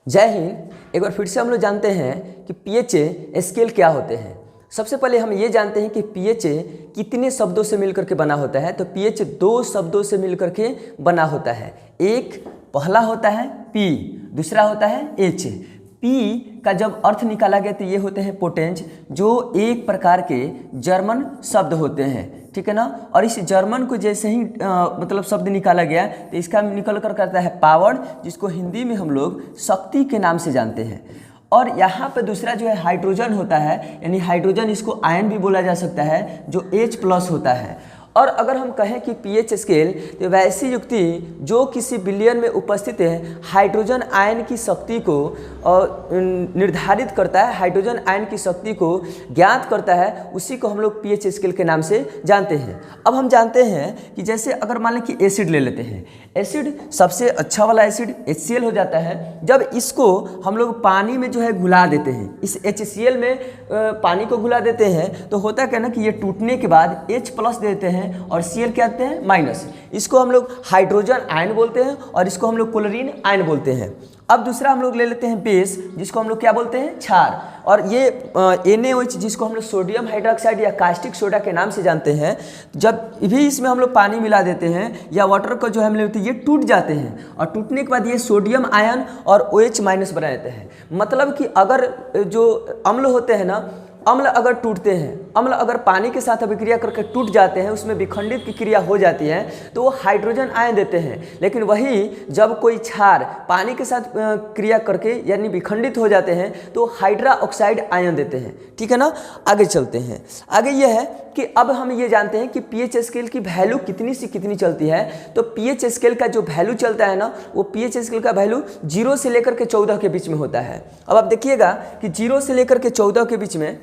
जय हिंद। एक बार फिर से हम लोग जानते हैं कि पीएच स्केल क्या होते हैं। सबसे पहले हम ये जानते हैं कि पीएच कितने शब्दों से मिलकर के बना होता है। तो पीएच दो शब्दों से मिलकर के बना होता है। एक पहला होता है पी, दूसरा होता है एच। पी का जब अर्थ निकाला गया तो ये होते हैं पोटेंज, जो एक प्रकार के जर्मन शब्द होते हैं, ठीक है ना। और इस जर्मन को जैसे ही मतलब शब्द निकाला गया तो इसका निकल कर करता है पावर, जिसको हिंदी में हम लोग शक्ति के नाम से जानते हैं। और यहाँ पे दूसरा जो है हाइड्रोजन होता है, यानी हाइड्रोजन, इसको आयन भी बोला जा सकता है, जो H+ होता है। और अगर हम कहें कि पीएच स्केल, तो वैसी युक्ति जो किसी बिलियन में उपस्थित है हाइड्रोजन आयन की शक्ति को निर्धारित करता है, हाइड्रोजन आयन की शक्ति को ज्ञात करता है, उसी को हम लोग पीएच स्केल के नाम से जानते हैं। अब हम जानते हैं कि जैसे अगर मान लें कि एसिड ले लेते हैं, एसिड सबसे अच्छा वाला एसिड HCl हो जाता है। जब इसको हम लोग पानी में जो है घुला देते हैं, इस HCl में पानी को घुला देते हैं, तो होता क्या ना कि ये टूटने के बाद H+ देते हैं और Cl क्या देते हैं, माइनस। इसको हम लोग हाइड्रोजन आयन बोलते हैं और इसको हम लोग क्लोरीन आयन बोलते हैं। अब दूसरा हम लोग ले लेते हैं बेस, जिसको हम लोग क्या बोलते हैं, क्षार। और ये NaOH, जिसको हम लोग सोडियम हाइड्रोक्साइड या कास्टिक सोडा के नाम से जानते हैं, जब भी इसमें हम लोग पानी मिला देते हैं या वाटर को जो हम लेते हैं, ये टूट जाते हैं और टूटने के बाद ये सोडियम आयन और OH- बना देते हैं। मतलब कि अगर जो अम्ल होते हैं ना, अम्ल अगर टूटते हैं, अम्ल अगर पानी के साथ अभिक्रिया करके टूट जाते हैं, उसमें विखंडित की क्रिया हो जाती है, तो वो हाइड्रोजन आयन देते हैं। लेकिन वही जब कोई क्षार पानी के साथ क्रिया करके यानी विखंडित हो जाते हैं, तो हाइड्रा ऑक्साइड आयन देते हैं, ठीक है ना। आगे चलते हैं। आगे ये है कि अब हम ये जानते हैं कि पीएच स्केल की वैल्यू कितनी से कितनी चलती है। तो पीएच स्केल का जो वैल्यू चलता है ना, वो पीएच स्केल का वैल्यू 0 से लेकर के 14 के बीच में होता है। अब आप देखिएगा कि 0 से लेकर के 14 के बीच में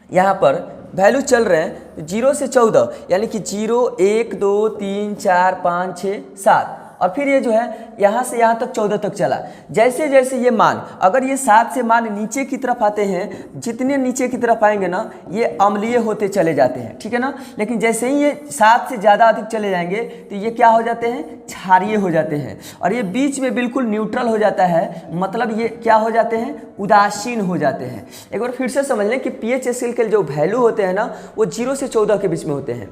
यहाँ पर वैल्यू चल रहे हैं 0 से 14, यानी कि 0, 1, 2, 3, 4, 5, 6, 7, और फिर ये जो है यहाँ से यहाँ तक 14 तक चला। जैसे जैसे ये मान, अगर ये 7 से मान नीचे की तरफ आते हैं, जितने नीचे की तरफ आएंगे ना, ये अम्लीय होते चले जाते हैं, ठीक है ना। लेकिन जैसे ही ये 7 से ज़्यादा अधिक चले जाएंगे तो ये क्या हो जाते हैं, क्षारीय हो जाते हैं। और ये बीच में बिल्कुल न्यूट्रल हो जाता है, मतलब ये क्या हो जाते हैं, उदासीन हो जाते हैं। एक बार फिर से समझ लें कि पीएच स्केल के जो वैल्यू होते हैं ना, वो 0 से 14 के बीच में होते हैं।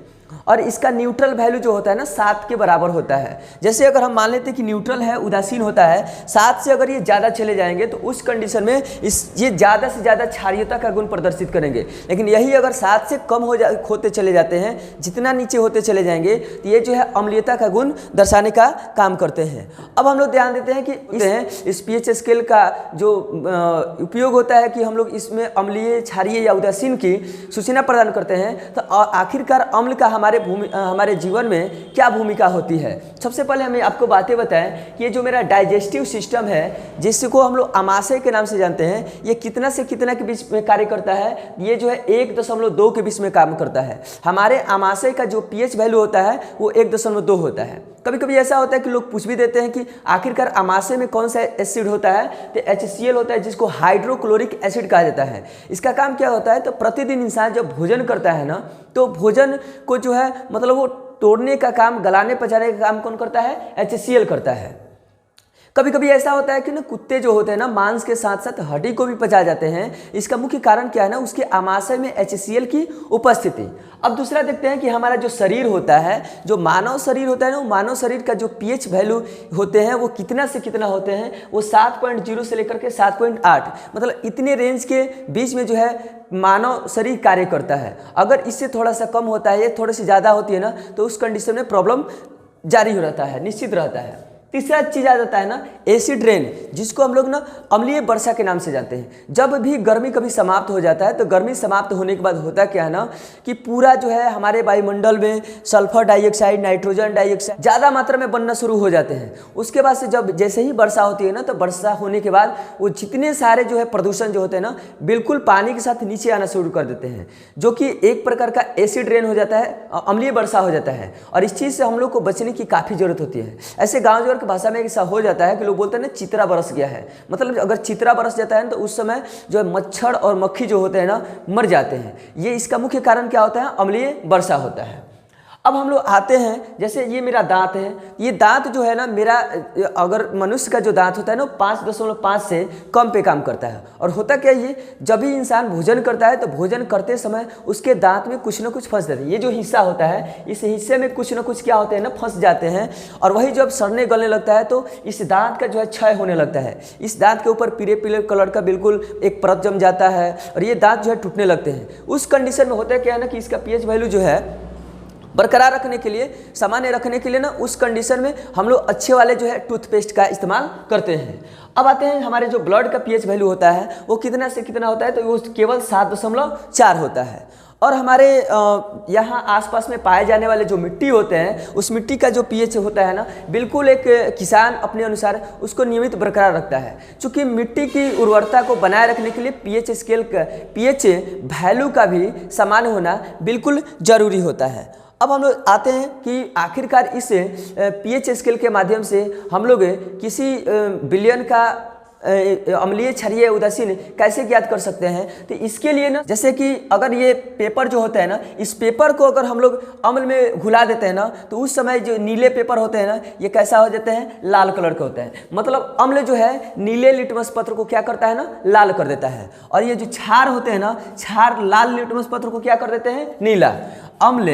और इसका न्यूट्रल वैल्यू जो होता है ना, 7 के बराबर होता है। जैसे अगर हम मान लेते हैं कि न्यूट्रल है, उदासीन होता है, 7 से अगर ये ज़्यादा चले जाएंगे तो उस कंडीशन में ये ज़्यादा से ज़्यादा क्षारीयता का गुण प्रदर्शित करेंगे। लेकिन यही अगर 7 से कम होते चले जाते हैं, जितना नीचे होते चले जाएंगे, तो ये जो है अम्लीयता का गुण दर्शाने का काम करते हैं। अब हम लोग ध्यान देते हैं कि इस पीएच स्केल का जो उपयोग होता है कि हम लोग इसमें अम्लीय, क्षारीय या उदासीन की सूचना प्रदान करते हैं। तो आखिरकार अम्ल का हमारे जीवन में क्या भूमिका होती है। सबसे पहले हमें आपको बातें बताएं कि ये जो मेरा डाइजेस्टिव सिस्टम है, जिसको हम लोग आमाशय के नाम से जानते हैं, ये कितना से कितना के बीच में कार्य करता है, ये जो है 1.2 के बीच में काम करता है। हमारे आमाशय का जो पीएच वैल्यू होता है वो 1.2 होता है। कभी कभी ऐसा होता है कि लोग पूछ भी देते हैं कि आखिरकार आमाशय में कौन सा एसिड होता है, तो HCl होता है, जिसको हाइड्रोक्लोरिक एसिड कहा जाता है। इसका काम क्या होता है, तो प्रतिदिन इंसान जब भोजन करता है ना, तो भोजन को जो है मतलब वो तोड़ने का काम, गलाने पचाने का काम कौन करता है, HCl करता है। कभी कभी ऐसा होता है कि ना कुत्ते जो होते हैं ना, मांस के साथ साथ हड्डी को भी पचा जाते हैं। इसका मुख्य कारण क्या है ना, उसके आमाशय में HCl की उपस्थिति। अब दूसरा देखते हैं कि हमारा जो शरीर होता है, जो मानव शरीर होता है ना, वो मानव शरीर का जो पीएच वैल्यू होते हैं वो कितना से कितना होते हैं, वो 7.0 से लेकर के 7.8, मतलब इतने रेंज के बीच में जो है मानव शरीर कार्य करता है। अगर इससे थोड़ा सा कम होता है, ये थोड़ी सी ज़्यादा होती है ना, तो उस कंडीशन में प्रॉब्लम जारी हो रहता है, निश्चित रहता है। तीसरा चीज़ आ जाता है ना, एसिड रेन, जिसको हम लोग ना अम्लीय वर्षा के नाम से जानते हैं। जब भी गर्मी कभी समाप्त हो जाता है, तो गर्मी समाप्त होने के बाद होता क्या है ना, कि पूरा जो है हमारे वायुमंडल में सल्फर डाइऑक्साइड, नाइट्रोजन डाइऑक्साइड ज़्यादा मात्रा में बनना शुरू हो जाते हैं। उसके बाद से जब जैसे ही वर्षा होती है ना, तो वर्षा होने के बाद वो जितने सारे जो है प्रदूषण जो होते हैं ना, बिल्कुल पानी के साथ नीचे आना शुरू कर देते हैं, जो कि एक प्रकार का एसिड रेन हो जाता है, अम्लीय वर्षा हो जाता है। और इस चीज़ से हम लोग को बचने की काफ़ी ज़रूरत होती है। ऐसे गाँव भाषा में ऐसा हो जाता है कि लोग बोलते हैं ना, चित्रा बरस गया है। मतलब अगर चित्रा बरस जाता है तो उस समय जो है मच्छर और मक्खी जो होते हैं ना, मर जाते हैं। ये इसका मुख्य कारण क्या होता है, अम्लीय वर्षा होता है। अब हम लोग आते हैं, जैसे ये मेरा दांत है, ये दांत जो है ना मेरा, अगर मनुष्य का जो दांत होता है ना 5.5 से कम पे काम करता है। और होता क्या ये, जब भी इंसान भोजन करता है तो भोजन करते समय उसके दांत में कुछ ना कुछ फंस जाता है। ये जो हिस्सा होता है इस हिस्से में कुछ ना कुछ क्या होते हैं ना, फंस जाते हैं। और वही जब सड़ने गलने लगता है तो इस दांत का जो है क्षय होने लगता है। इस दांत के ऊपर पीले पीले कलर का बिल्कुल एक परत जम जाता है और ये दांत जो है टूटने लगते हैं। उस कंडीशन में होता है क्या है ना कि इसका पीएच वैल्यू जो है बरकरार रखने के लिए, सामान्य रखने के लिए ना, उस कंडीशन में हम लोग अच्छे वाले जो है टूथपेस्ट का इस्तेमाल करते हैं। अब आते हैं हमारे जो ब्लड का पीएच वैल्यू होता है वो कितना से कितना होता है, तो वो केवल 7.4 होता है। और हमारे यहाँ आसपास में पाए जाने वाले जो मिट्टी होते हैं उस मिट्टी का जो पीएच होता है ना, बिल्कुल एक किसान अपने अनुसार उसको नियमित बरकरार रखता है। चूँकि मिट्टी की उर्वरता को बनाए रखने के लिए पीएच स्केल का, पीएच वैल्यू का भी समान होना बिल्कुल ज़रूरी होता है। अब हम लोग आते हैं कि आखिरकार इस पीएच स्केल के माध्यम से हम लोग किसी विलयन का अम्लीय, क्षारीय, उदासीन कैसे ज्ञात कर सकते हैं। तो इसके लिए ना, जैसे कि अगर ये पेपर जो होता है ना, इस पेपर को अगर हम लोग अम्ल में घुला देते हैं ना, तो उस समय जो नीले पेपर होते हैं ना, ये कैसा हो जाते हैं, लाल कलर के होते हैं। मतलब अम्ल जो है नीले लिटमस पत्र को क्या करता है ना, लाल कर देता है। और ये जो क्षार होते हैं ना, क्षार लाल लिटमस पत्र को क्या कर देते हैं, नीला। अम्ल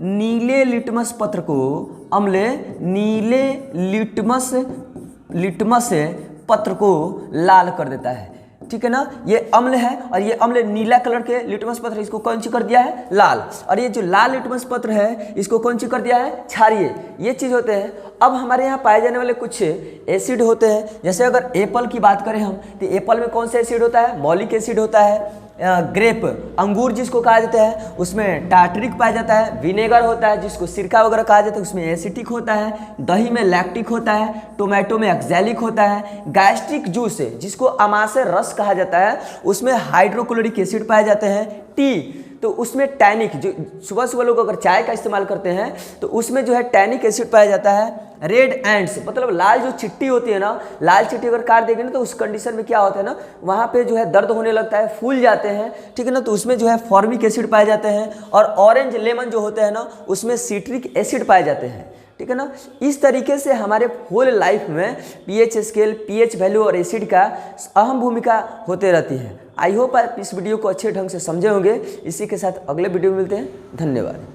नीले लिटमस पत्र को, अम्ल नीले लिटमस पत्र को लाल कर देता है। ठीक है ना, ये अम्ल है और ये अम्ल नीला कलर के लिटमस पत्र, इसको कौन सी कर दिया है, लाल। और ये जो लाल लिटमस पत्र है इसको कौन सी कर दिया है, क्षारीय। ये चीज़ होते हैं। अब हमारे यहाँ पाए जाने वाले कुछ एसिड होते हैं, जैसे अगर एप्पल की बात करें हम, तो एप्पल में कौन सा एसिड होता है, मॉलिक एसिड होता है। ग्रेप, अंगूर जिसको कहा जाता है, उसमें टार्टरिक पाया जाता है। विनेगर होता है जिसको सिरका वगैरह कहा जाता है, उसमें एसिटिक होता है। दही में लैक्टिक होता है। टोमेटो में एक्जेलिक होता है। गैस्ट्रिक जूस जिसको अमाशय रस कहा जाता है, उसमें हाइड्रोक्लोरिक एसिड पाए जाते हैं। टी तो उसमें टैनिक, जो सुबह सुबह लोग अगर चाय का इस्तेमाल करते हैं तो उसमें जो है टैनिक एसिड पाया जाता है। रेड एंड्स, मतलब लाल जो चिट्टी होती है ना, लाल चिट्टी अगर काट देंगे ना तो उस कंडीशन में क्या होता है ना, वहाँ पे जो है दर्द होने लगता है, फूल जाते हैं। ठीक है ना, तो उसमें जो है फॉर्मिक एसिड पाए जाते हैं। और ऑरेंज लेमन जो होते हैं ना, उसमें सिट्रिक एसिड पाए जाते हैं। ठीक है ना, इस तरीके से हमारे होल लाइफ में पीएच स्केल, पीएच वैल्यू और एसिड का अहम भूमिका होते रहती है। आई होप आप इस वीडियो को अच्छे ढंग से समझे होंगे। इसी के साथ अगले वीडियो में मिलते हैं। धन्यवाद।